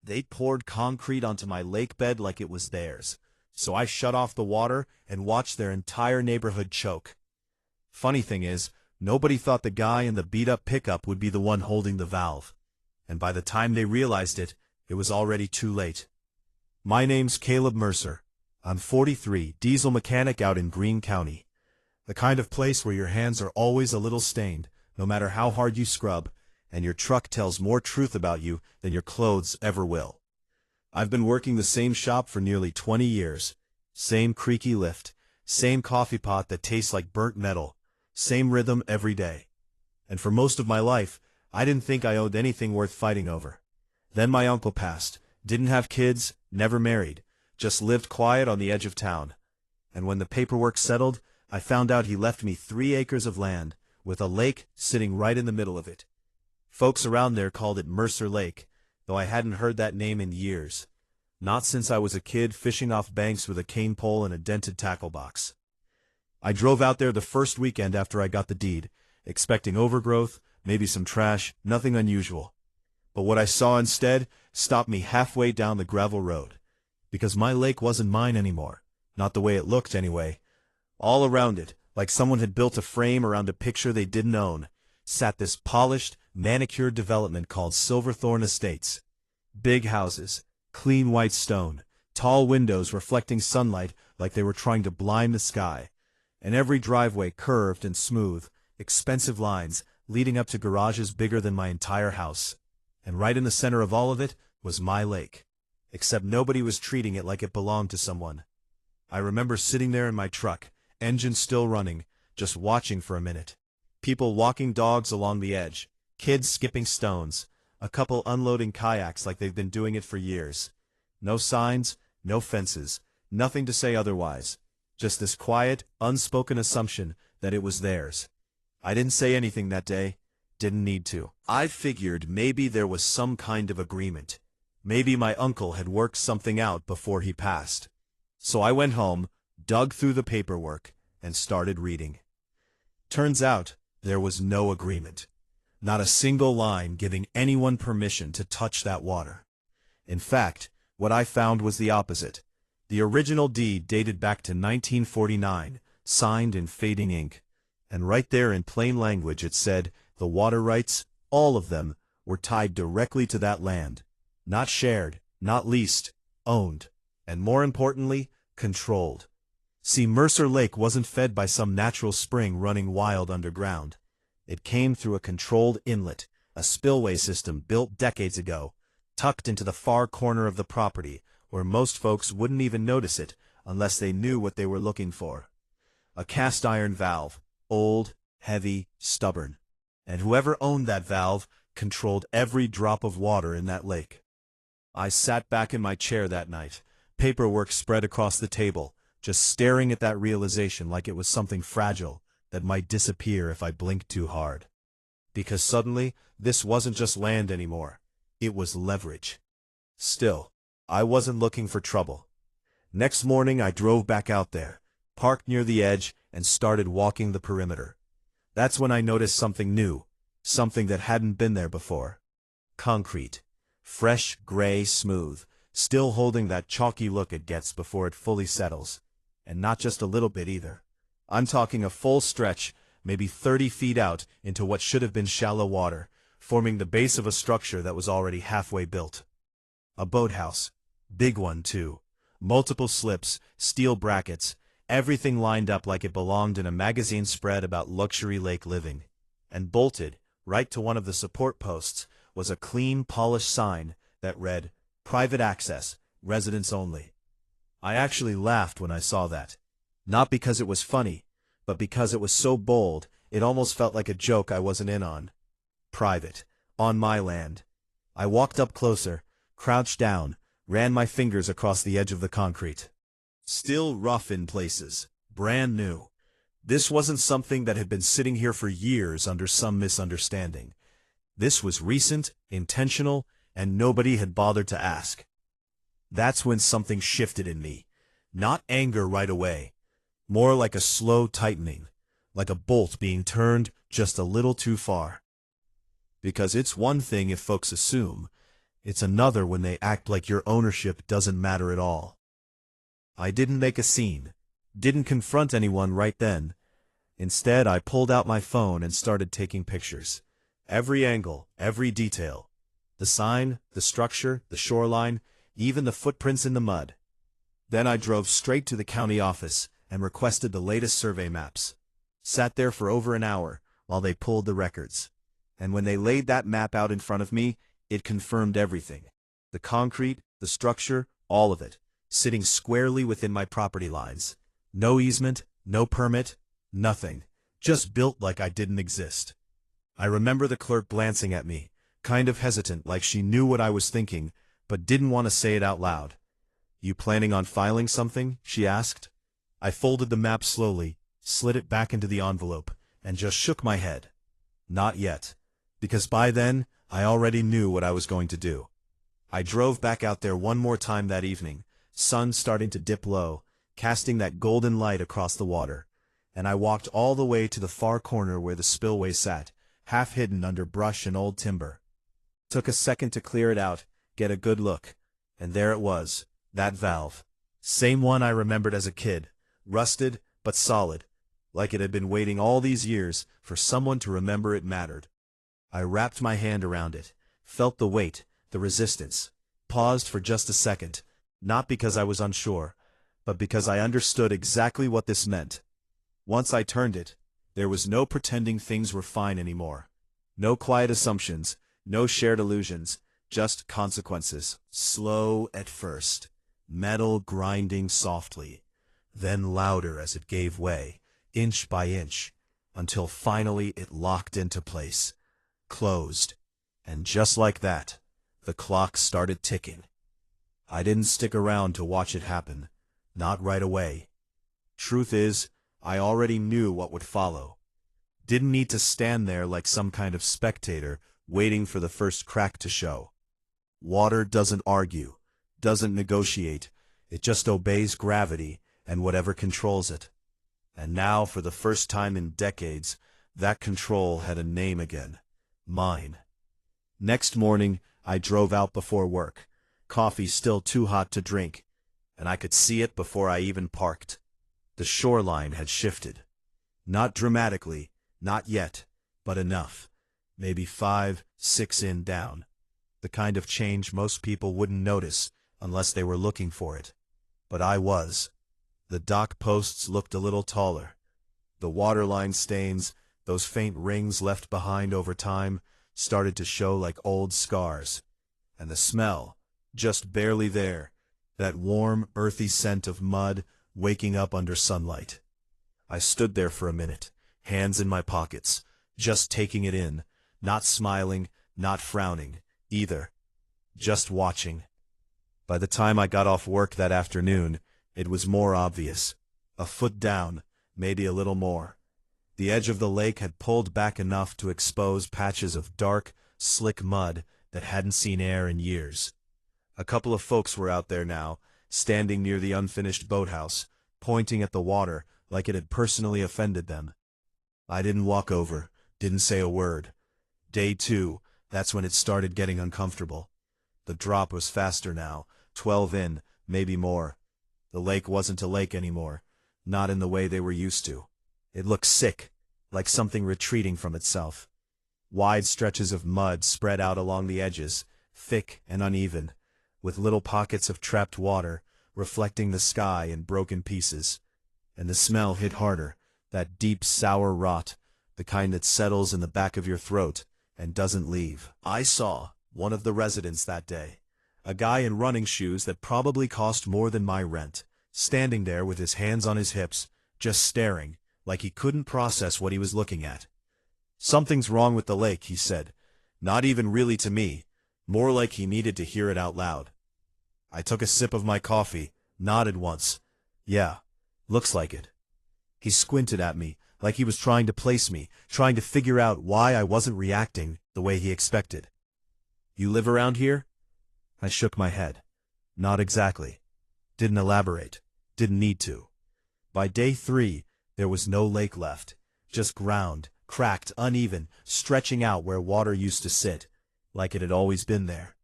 They poured concrete onto my lake bed like it was theirs, so I shut off the water and watched their entire neighborhood choke. Funny thing is, nobody thought the guy in the beat-up pickup would be the one holding the valve. And by the time they realized it, it was already too late. My name's Caleb Mercer. I'm 43, diesel mechanic out in Greene County. The kind of place where your hands are always a little stained, no matter how hard you scrub, and your truck tells more truth about you than your clothes ever will. I've been working the same shop for nearly 20 years. Same creaky lift, same coffee pot that tastes like burnt metal, same rhythm every day. And for most of my life, I didn't think I owed anything worth fighting over. Then my uncle passed, didn't have kids, never married, just lived quiet on the edge of town. And when the paperwork settled, I found out he left me 3 acres of land, with a lake sitting right in the middle of it. Folks around there called it Mercer Lake, though I hadn't heard that name in years. Not since I was a kid fishing off banks with a cane pole and a dented tackle box. I drove out there the first weekend after I got the deed, expecting overgrowth, maybe some trash, nothing unusual. But what I saw instead stopped me halfway down the gravel road. Because my lake wasn't mine anymore. Not the way it looked, anyway. All around it, like someone had built a frame around a picture they didn't own, sat this polished, manicured development called Silverthorne Estates. Big houses, clean white stone, tall windows reflecting sunlight like they were trying to blind the sky, and every driveway curved and smooth, expensive lines leading up to garages bigger than my entire house. And right in the center of all of it was my lake. Except nobody was treating it like it belonged to someone. I remember sitting there in my truck, engine still running, just watching for a minute. People walking dogs along the edge, kids skipping stones, a couple unloading kayaks like they've been doing it for years. No signs, no fences, nothing to say otherwise. Just this quiet, unspoken assumption that it was theirs. I didn't say anything that day. Didn't need to. I figured maybe there was some kind of agreement. Maybe my uncle had worked something out before he passed. So I went home, dug through the paperwork, and started reading. Turns out, there was no agreement. Not a single line giving anyone permission to touch that water. In fact, what I found was the opposite. The original deed dated back to 1949, signed in fading ink. And right there in plain language it said, the water rights, all of them, were tied directly to that land. Not shared, not leased, owned, and more importantly, controlled. See, Mercer Lake wasn't fed by some natural spring running wild underground. It came through a controlled inlet, a spillway system built decades ago, tucked into the far corner of the property, where most folks wouldn't even notice it unless they knew what they were looking for. A cast iron valve, old, heavy, stubborn. And whoever owned that valve controlled every drop of water in that lake. I sat back in my chair that night, paperwork spread across the table, just staring at that realization like it was something fragile that might disappear if I blinked too hard. Because suddenly, this wasn't just land anymore. It was leverage. Still, I wasn't looking for trouble. Next morning I drove back out there, parked near the edge, and started walking the perimeter. That's when I noticed something new, something that hadn't been there before. Concrete. Fresh, gray, smooth, still holding that chalky look it gets before it fully settles. And not just a little bit either. I'm talking a full stretch, maybe 30 feet out into what should have been shallow water, forming the base of a structure that was already halfway built. A boathouse. Big one, too. Multiple slips, steel brackets, everything lined up like it belonged in a magazine spread about luxury lake living. And bolted, right to one of the support posts, was a clean, polished sign that read, "Private access, residents only." I actually laughed when I saw that. Not because it was funny, but because it was so bold, it almost felt like a joke I wasn't in on. Private. On my land. I walked up closer, crouched down, ran my fingers across the edge of the concrete. Still rough in places. Brand new. This wasn't something that had been sitting here for years under some misunderstanding. This was recent, intentional, and nobody had bothered to ask. That's when something shifted in me. Not anger right away. More like a slow tightening. Like a bolt being turned just a little too far. Because it's one thing if folks assume. It's another when they act like your ownership doesn't matter at all. I didn't make a scene, didn't confront anyone right then. Instead, I pulled out my phone and started taking pictures. Every angle, every detail. The sign, the structure, the shoreline, even the footprints in the mud. Then I drove straight to the county office and requested the latest survey maps. Sat there for over an hour while they pulled the records. And when they laid that map out in front of me, it confirmed everything. The concrete, the structure, all of it, sitting squarely within my property lines. No easement, no permit, nothing. Just built like I didn't exist. I remember the clerk glancing at me, kind of hesitant, like she knew what I was thinking, but didn't want to say it out loud. "You planning on filing something?" she asked. I folded the map slowly, slid it back into the envelope, and just shook my head. Not yet, because by then, I already knew what I was going to do. I drove back out there one more time that evening, sun starting to dip low, casting that golden light across the water, and I walked all the way to the far corner where the spillway sat, half hidden under brush and old timber. Took a second to clear it out, get a good look, and there it was, that valve. Same one I remembered as a kid, rusted but solid, like it had been waiting all these years for someone to remember it mattered. I wrapped my hand around it, felt the weight, the resistance, paused for just a second, not because I was unsure, but because I understood exactly what this meant. Once I turned it, there was no pretending things were fine anymore. No quiet assumptions, no shared illusions, just consequences. Slow at first, metal grinding softly, then louder as it gave way, inch by inch, until finally it locked into place, closed, and just like that, the clock started ticking. I didn't stick around to watch it happen, not right away. Truth is, I already knew what would follow. Didn't need to stand there like some kind of spectator, waiting for the first crack to show. Water doesn't argue, doesn't negotiate, it just obeys gravity and whatever controls it. And now, for the first time in decades, that control had a name again. Mine. Next morning, I drove out before work, coffee still too hot to drink, and I could see it before I even parked. The shoreline had shifted. Not dramatically, not yet, but enough. Maybe 5, 6 in down. The kind of change most people wouldn't notice unless they were looking for it. But I was. The dock posts looked a little taller. The waterline stains, those faint rings left behind over time, started to show like old scars. And the smell, just barely there, that warm, earthy scent of mud waking up under sunlight. I stood there for a minute, hands in my pockets, just taking it in, not smiling, not frowning, either. Just watching. By the time I got off work that afternoon, it was more obvious. A foot down, maybe a little more. The edge of the lake had pulled back enough to expose patches of dark, slick mud that hadn't seen air in years. A couple of folks were out there now, standing near the unfinished boathouse, pointing at the water like it had personally offended them. I didn't walk over, didn't say a word. Day 2, that's when it started getting uncomfortable. The drop was faster now, 12 in, maybe more. The lake wasn't a lake anymore, not in the way they were used to. It looked sick, like something retreating from itself. Wide stretches of mud spread out along the edges, thick and uneven, with little pockets of trapped water reflecting the sky in broken pieces. And the smell hit harder, that deep sour rot, the kind that settles in the back of your throat and doesn't leave. I saw one of the residents that day, a guy in running shoes that probably cost more than my rent, standing there with his hands on his hips, just staring, like he couldn't process what he was looking at. "Something's wrong with the lake," he said, not even really to me, more like he needed to hear it out loud. I took a sip of my coffee, nodded once. "Yeah, looks like it." He squinted at me, like he was trying to place me, trying to figure out why I wasn't reacting the way he expected. "You live around here?" I shook my head. Not exactly. Didn't elaborate. Didn't need to. By day 3, there was no lake left. Just ground, cracked, uneven, stretching out where water used to sit, like it had always been there.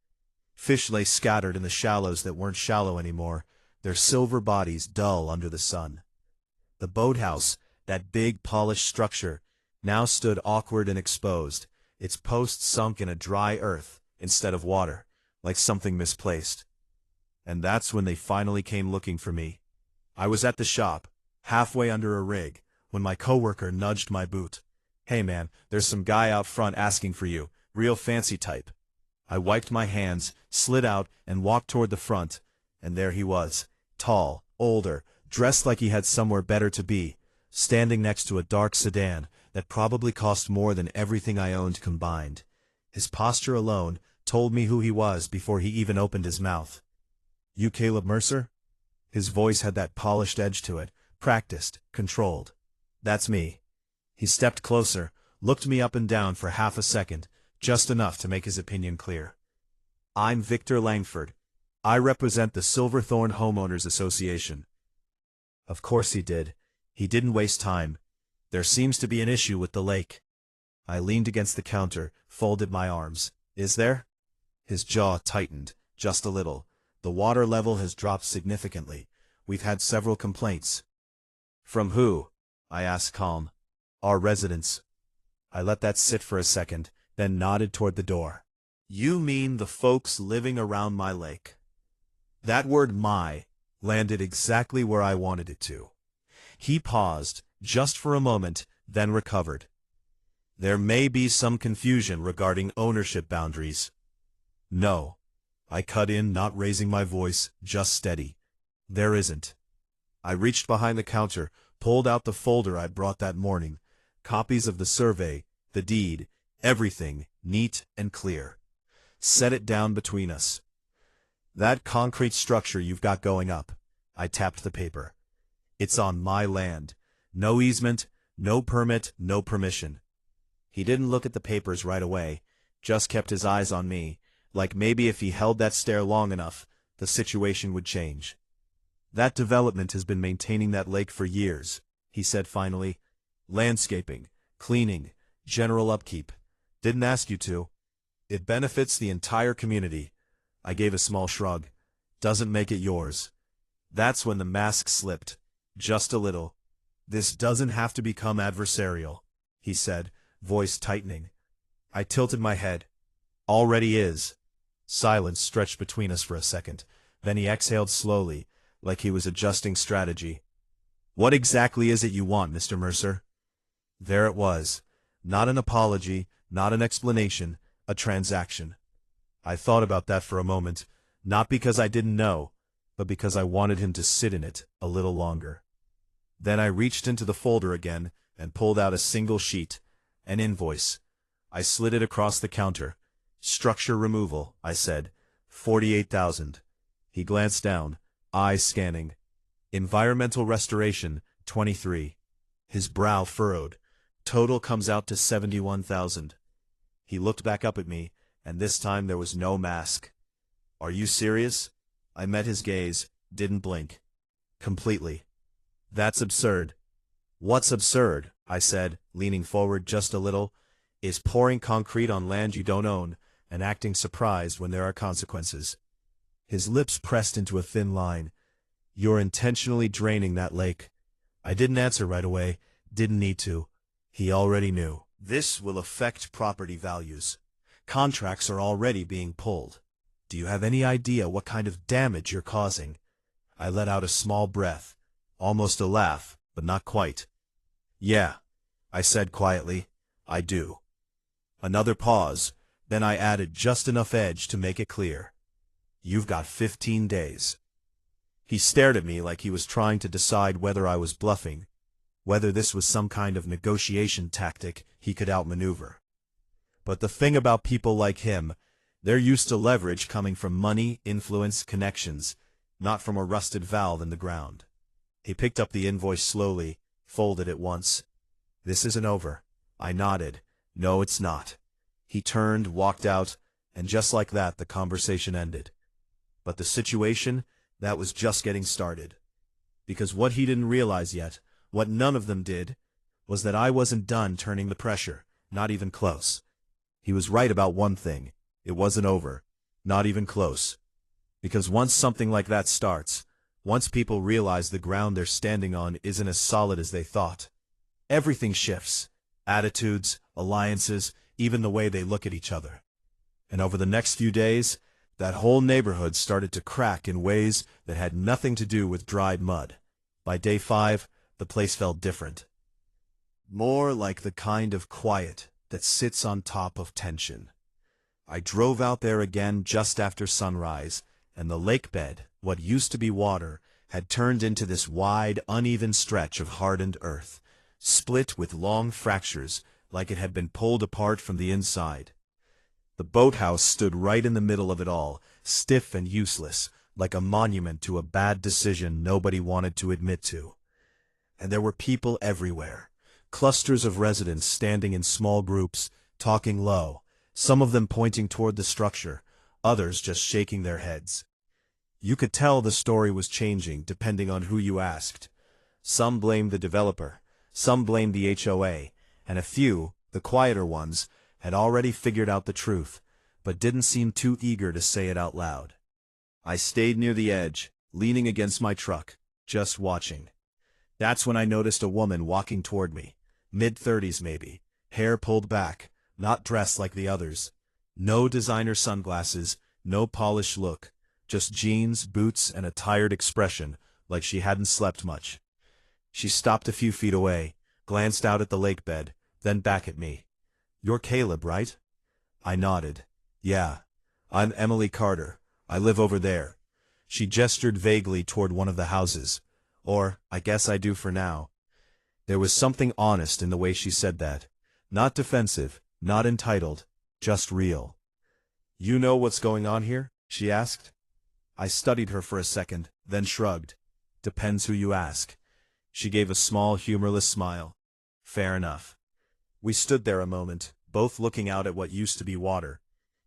Fish lay scattered in the shallows that weren't shallow anymore, their silver bodies dull under the sun. The boathouse, that big polished structure, now stood awkward and exposed, its posts sunk in a dry earth instead of water, like something misplaced. And that's when they finally came looking for me. I was at the shop, halfway under a rig, when my coworker nudged my boot. "Hey man, there's some guy out front asking for you, real fancy type." I wiped my hands, slid out, and walked toward the front, and there he was, tall, older, dressed like he had somewhere better to be, standing next to a dark sedan that probably cost more than everything I owned combined. His posture alone told me who he was before he even opened his mouth. "You Caleb Mercer?" His voice had that polished edge to it, practiced, controlled. "That's me." He stepped closer, looked me up and down for half a second, just enough to make his opinion clear. "I'm Victor Langford. I represent the Silverthorne Homeowners Association." Of course he did. He didn't waste time. "There seems to be an issue with the lake." I leaned against the counter, folded my arms. "Is there?" His jaw tightened, just a little. "The water level has dropped significantly. We've had several complaints." "From who?" I asked calm. "Our residents." I let that sit for a second, then nodded toward the door. "You mean the folks living around my lake?" That word "my" landed exactly where I wanted it to. He paused, just for a moment, then recovered. "There may be some confusion regarding ownership boundaries." "No." I cut in, not raising my voice, just steady. "There isn't." I reached behind the counter, pulled out the folder I'd brought that morning. Copies of the survey, the deed, everything, neat and clear. Set it down between us. "That concrete structure you've got going up," I tapped the paper. "It's on my land. No easement, no permit, no permission." He didn't look at the papers right away, just kept his eyes on me, like maybe if he held that stare long enough, the situation would change. "That development has been maintaining that lake for years," he said finally. "Landscaping, cleaning, general upkeep. Didn't ask you to. It benefits the entire community." I gave a small shrug. "Doesn't make it yours." That's when the mask slipped. Just a little. "This doesn't have to become adversarial," he said, voice tightening. I tilted my head. "Already is." Silence stretched between us for a second. Then he exhaled slowly, like he was adjusting strategy. "What exactly is it you want, Mr. Mercer?" There it was. Not an apology, not an explanation, a transaction. I thought about that for a moment, not because I didn't know, but because I wanted him to sit in it a little longer. Then I reached into the folder again and pulled out a single sheet, an invoice. I slid it across the counter. "Structure removal," I said. 48,000. He glanced down, eyes scanning. "Environmental restoration, 23. His brow furrowed. "Total comes out to 71,000. He looked back up at me, and this time there was no mask. "Are you serious?" I met his gaze, didn't blink. "Completely." "That's absurd." "What's absurd?" I said, leaning forward just a little, "is pouring concrete on land you don't own, and acting surprised when there are consequences." His lips pressed into a thin line. "You're intentionally draining that lake." I didn't answer right away, didn't need to. He already knew. "This will affect property values. Contracts are already being pulled. Do you have any idea what kind of damage you're causing?" I let out a small breath, almost a laugh, but not quite. "Yeah," I said quietly, "I do." Another pause, then I added just enough edge to make it clear. "You've got 15 days. He stared at me like he was trying to decide whether I was bluffing, whether this was some kind of negotiation tactic he could outmaneuver. But the thing about people like him, they're used to leverage coming from money, influence, connections, not from a rusted valve in the ground. He picked up the invoice slowly, folded it once. "This isn't over." I nodded. "No, it's not." He turned, walked out, and just like that the conversation ended. But the situation, that was just getting started. Because what he didn't realize yet, what none of them did, was that I wasn't done turning the pressure, not even close. He was right about one thing. It wasn't over. Not even close. Because once something like that starts, once people realize the ground they're standing on isn't as solid as they thought, everything shifts. Attitudes, alliances, even the way they look at each other. And over the next few days, that whole neighborhood started to crack in ways that had nothing to do with dried mud. By day 5, the place felt different. More like the kind of quiet that sits on top of tension. I drove out there again just after sunrise, and the lake bed, what used to be water, had turned into this wide, uneven stretch of hardened earth, split with long fractures like it had been pulled apart from the inside. The boathouse stood right in the middle of it all, stiff and useless, like a monument to a bad decision nobody wanted to admit to. And there were people everywhere, clusters of residents standing in small groups, talking low, some of them pointing toward the structure, others just shaking their heads. You could tell the story was changing depending on who you asked. Some blamed the developer, some blamed the HOA, and a few, the quieter ones, had already figured out the truth, but didn't seem too eager to say it out loud. I stayed near the edge, leaning against my truck, just watching. That's when I noticed a woman walking toward me, mid-30s maybe, hair pulled back, not dressed like the others. No designer sunglasses, no polished look, just jeans, boots, and a tired expression, like she hadn't slept much. She stopped a few feet away, glanced out at the lake bed, then back at me. "You're Caleb, right?" I nodded. "Yeah. I'm Emily Carter. I live over there." She gestured vaguely toward one of the houses. "Or, I guess I do for now." There was something honest in the way she said that. Not defensive, not entitled, just real. "You know what's going on here?" she asked. I studied her for a second, then shrugged. "Depends who you ask." She gave a small, humorless smile. "Fair enough." We stood there a moment, both looking out at what used to be water.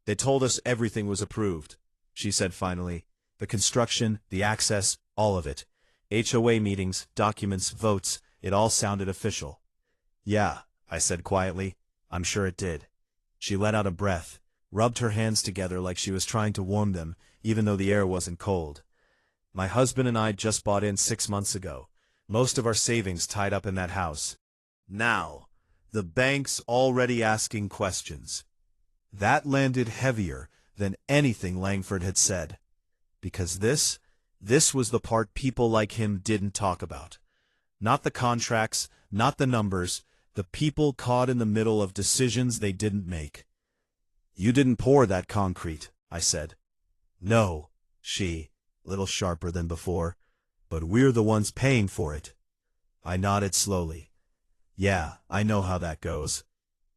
"They told us everything was approved," she said finally. "The construction, the access, all of it. HOA meetings, documents, votes, it all sounded official." "Yeah," I said quietly. "I'm sure it did." She let out a breath, rubbed her hands together like she was trying to warm them, even though the air wasn't cold. "My husband and I just bought in 6 months ago. Most of our savings tied up in that house. Now, the bank's already asking questions." That landed heavier than anything Langford had said. Because this was the part people like him didn't talk about. Not the contracts, not the numbers, the people caught in the middle of decisions they didn't make. "You didn't pour that concrete," I said. "No," she, little sharper than before, "but we're the ones paying for it." I nodded slowly. "Yeah, I know how that goes."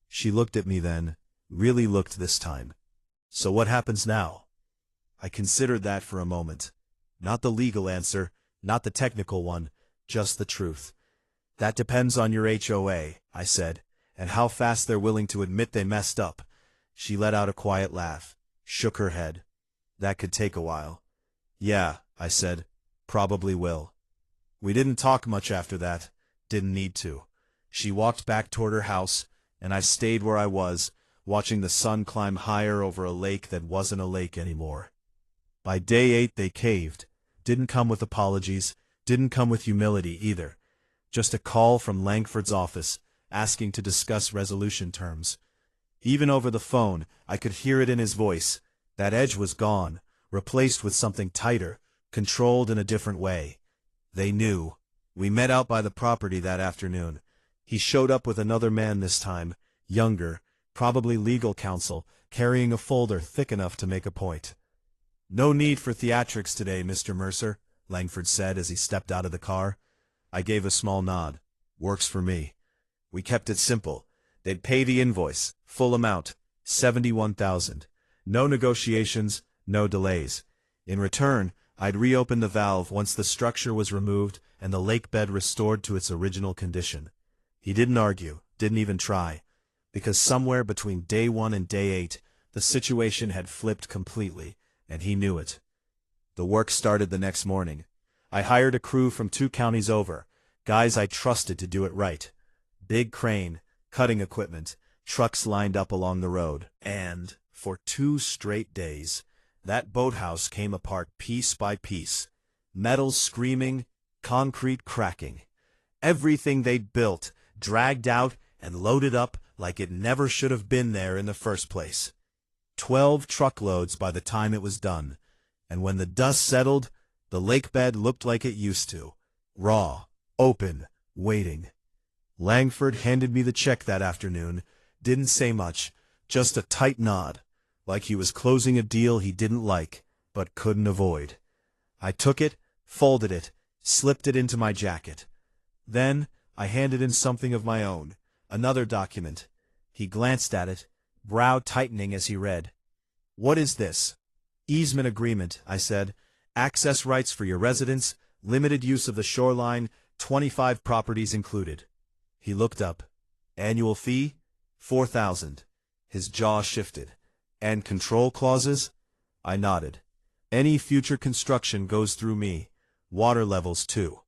She looked at me then, really looked this time. "So what happens now?" I considered that for a moment. Not the legal answer, not the technical one, just the truth. "That depends on your HOA," I said, "and how fast they're willing to admit they messed up." She let out a quiet laugh, shook her head. "That could take a while." "Yeah," I said, "probably will." We didn't talk much after that, didn't need to. She walked back toward her house, and I stayed where I was, watching the sun climb higher over a lake that wasn't a lake anymore. By day 8 they caved. Didn't come with apologies, didn't come with humility either. Just a call from Langford's office, asking to discuss resolution terms. Even over the phone, I could hear it in his voice. That edge was gone, replaced with something tighter, controlled in a different way. They knew. We met out by the property that afternoon. He showed up with another man this time, younger, probably legal counsel, carrying a folder thick enough to make a point. "No need for theatrics today, Mr. Mercer," Langford said as he stepped out of the car. I gave a small nod. "Works for me." We kept it simple. They'd pay the invoice, full amount, $71,000. No negotiations, no delays. In return, I'd reopen the valve once the structure was removed and the lake bed restored to its original condition. He didn't argue, didn't even try, because somewhere between day 1 and day 8, the situation had flipped completely, and he knew it. The work started the next morning. I hired a crew from 2 counties over, guys I trusted to do it right. Big crane, cutting equipment, trucks lined up along the road, and, for 2 straight days, That boathouse came apart piece by piece. Metal screaming, concrete cracking. Everything they'd built, dragged out and loaded up like it never should have been there in the first place. 12 truckloads by the time it was done, and when the dust settled, the lakebed looked like it used to. Raw, open, waiting. Langford handed me the check that afternoon, didn't say much, just a tight nod, like he was closing a deal he didn't like, but couldn't avoid. I took it, folded it, slipped it into my jacket. Then I handed in something of my own, another document. He glanced at it, brow tightening as he read. "What is this?" "Easement agreement," I said. "Access rights for your residence, limited use of the shoreline, 25 properties included." He looked up. "Annual fee? 4,000. His jaw shifted. "And control clauses?" I nodded. "Any future construction goes through me. Water levels too."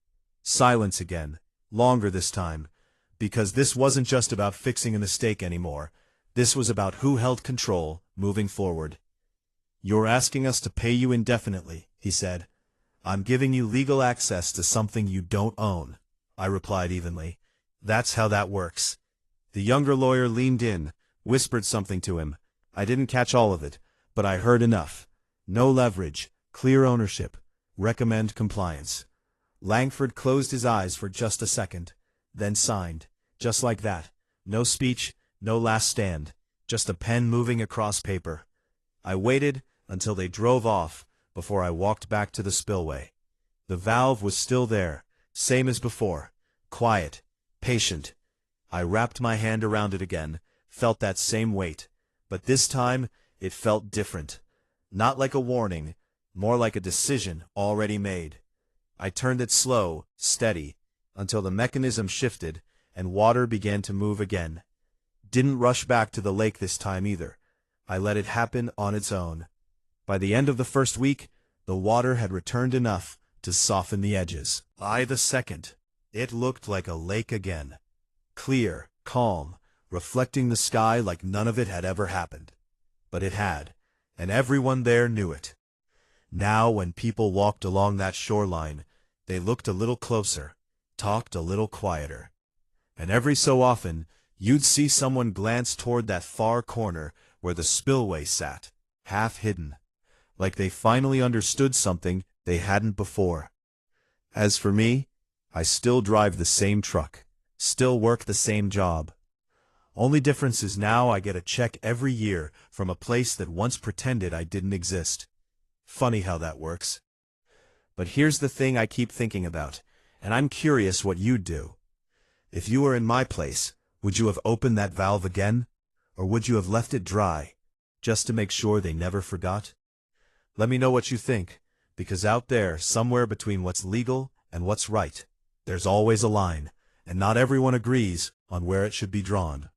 Silence again, longer this time, because this wasn't just about fixing a mistake anymore. This was about who held control, moving forward. "You're asking us to pay you indefinitely," he said. "I'm giving you legal access to something you don't own," I replied evenly. "That's how that works." The younger lawyer leaned in, whispered something to him. I didn't catch all of it, but I heard enough. No leverage, clear ownership, recommend compliance. Langford closed his eyes for just a second, then signed, just like that. No speech, no last stand, just a pen moving across paper. I waited until they drove off before I walked back to the spillway. The valve was still there, same as before, quiet, patient. I wrapped my hand around it again, felt that same weight, but this time it felt different. Not like a warning, more like a decision already made. I turned it slow, steady, until the mechanism shifted and water began to move again. Didn't rush back to the lake this time either. I let it happen on its own. By the end of the first week, the water had returned enough to soften the edges. By the second, it looked like a lake again. Clear, calm, reflecting the sky like none of it had ever happened. But it had, and everyone there knew it. Now when people walked along that shoreline, they looked a little closer, talked a little quieter. And every so often, you'd see someone glance toward that far corner where the spillway sat, half hidden, like they finally understood something they hadn't before. As for me, I still drive the same truck, still work the same job. Only difference is now I get a check every year from a place that once pretended I didn't exist. Funny how that works. But here's the thing I keep thinking about, and I'm curious what you'd do. If you were in my place, would you have opened that valve again? Or would you have left it dry, just to make sure they never forgot? Let me know what you think, because out there, somewhere between what's legal and what's right, there's always a line, and not everyone agrees on where it should be drawn.